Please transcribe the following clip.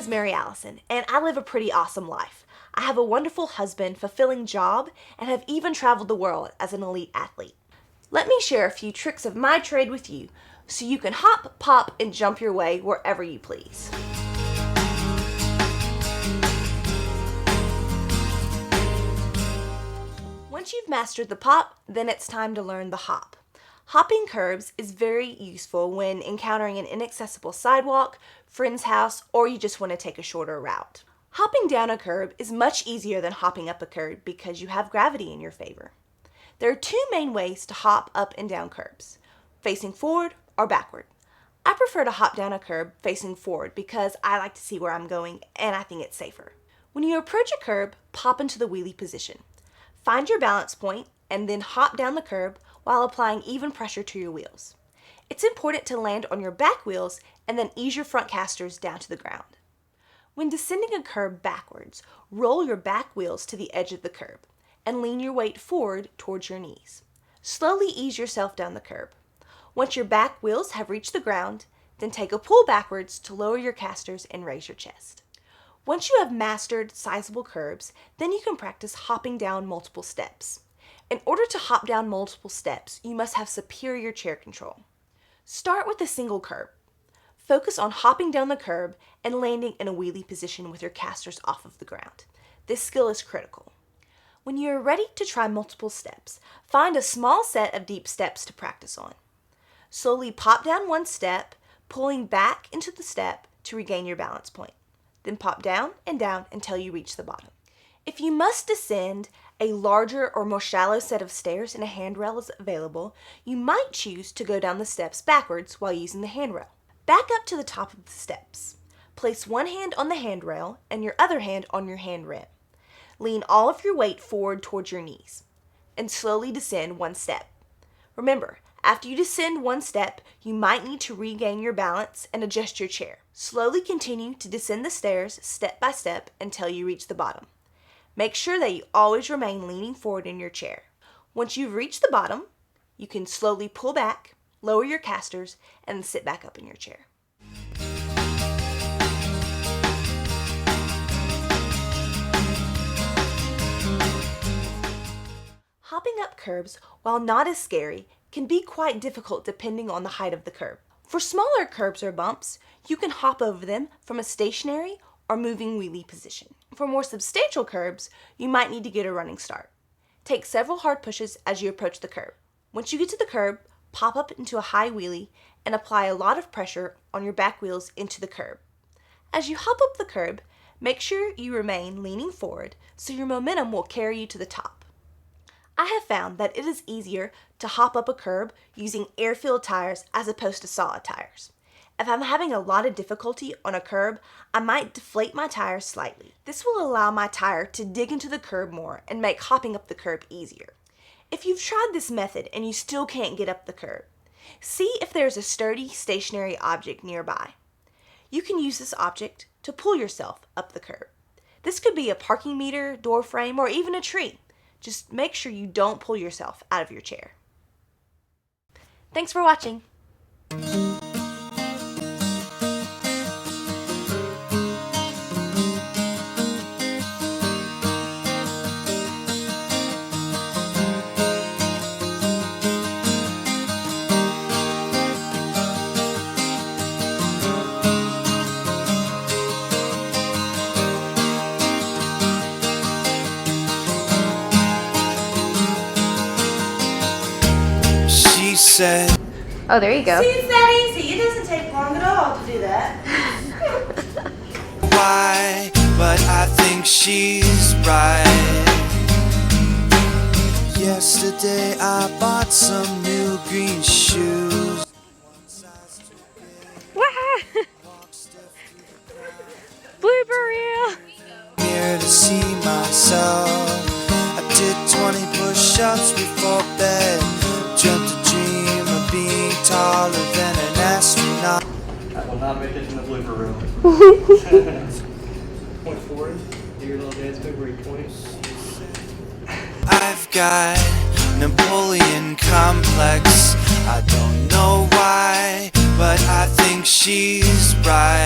Mary Allison, and I live a pretty awesome life. I have a wonderful husband, fulfilling job, and have even traveled the world as an elite athlete. Let me share a few tricks of my trade with you so you can hop, pop, and jump your way wherever you please. Once you've mastered the pop, then it's time to learn the hop. Hopping curbs is very useful when encountering an inaccessible sidewalk, friend's house, or you just want to take a shorter route. Hopping down a curb is much easier than hopping up a curb because you have gravity in your favor. There are two main ways to hop up and down curbs, facing forward or backward. I prefer to hop down a curb facing forward because I like to see where I'm going and I think it's safer. When you approach a curb, pop into the wheelie position. Find your balance point and then hop down the curb while applying even pressure to your wheels. It's important to land on your back wheels and then ease your front casters down to the ground. When descending a curb backwards, roll your back wheels to the edge of the curb and lean your weight forward towards your knees. Slowly ease yourself down the curb. Once your back wheels have reached the ground, then take a pull backwards to lower your casters and raise your chest. Once you have mastered sizable curbs, then you can practice hopping down multiple steps. In order to hop down multiple steps, you must have superior chair control. Start with a single curb. Focus on hopping down the curb and landing in a wheelie position with your casters off of the ground. This skill is critical. When you are ready to try multiple steps, find a small set of deep steps to practice on. Slowly pop down one step, pulling back into the step to regain your balance point. Then pop down and down until you reach the bottom. If you must descend a larger or more shallow set of stairs and a handrail is available, you might choose to go down the steps backwards while using the handrail. Back up to the top of the steps. Place one hand on the handrail and your other hand on your hand rim. Lean all of your weight forward towards your knees and slowly descend one step. Remember, after you descend one step, you might need to regain your balance and adjust your chair. Slowly continue to descend the stairs step by step until you reach the bottom. Make sure that you always remain leaning forward in your chair. Once you've reached the bottom, you can slowly pull back, lower your casters, and sit back up in your chair. Hopping up curbs, while not as scary, can be quite difficult depending on the height of the curb. For smaller curbs or bumps, you can hop over them from a stationary or moving wheelie position. For more substantial curbs, you might need to get a running start. Take several hard pushes as you approach the curb. Once you get to the curb, pop up into a high wheelie and apply a lot of pressure on your back wheels into the curb. As you hop up the curb, make sure you remain leaning forward so your momentum will carry you to the top. I have found that it is easier to hop up a curb using air-filled tires as opposed to solid tires. If I'm having a lot of difficulty on a curb, I might deflate my tires slightly. This will allow my tire to dig into the curb more and make hopping up the curb easier. If you've tried this method and you still can't get up the curb, see if there's a sturdy, stationary object nearby. You can use this object to pull yourself up the curb. This could be a parking meter, door frame, or even a tree. Just make sure you don't pull yourself out of your chair. Thanks for watching. Said, oh, there you go. See, it's that easy. It doesn't take long at all to do that. why, but I think she's right. Yesterday I bought some new green shoes. Blooper reel. Here to see myself. I did 20 push-ups before bed. Dreamt a dream of being taller than an astronaut. I will not make it in the blooper reel. Point forward. Do your little dance move where you point. I've got Napoleon complex. I don't know why, but I think she's right.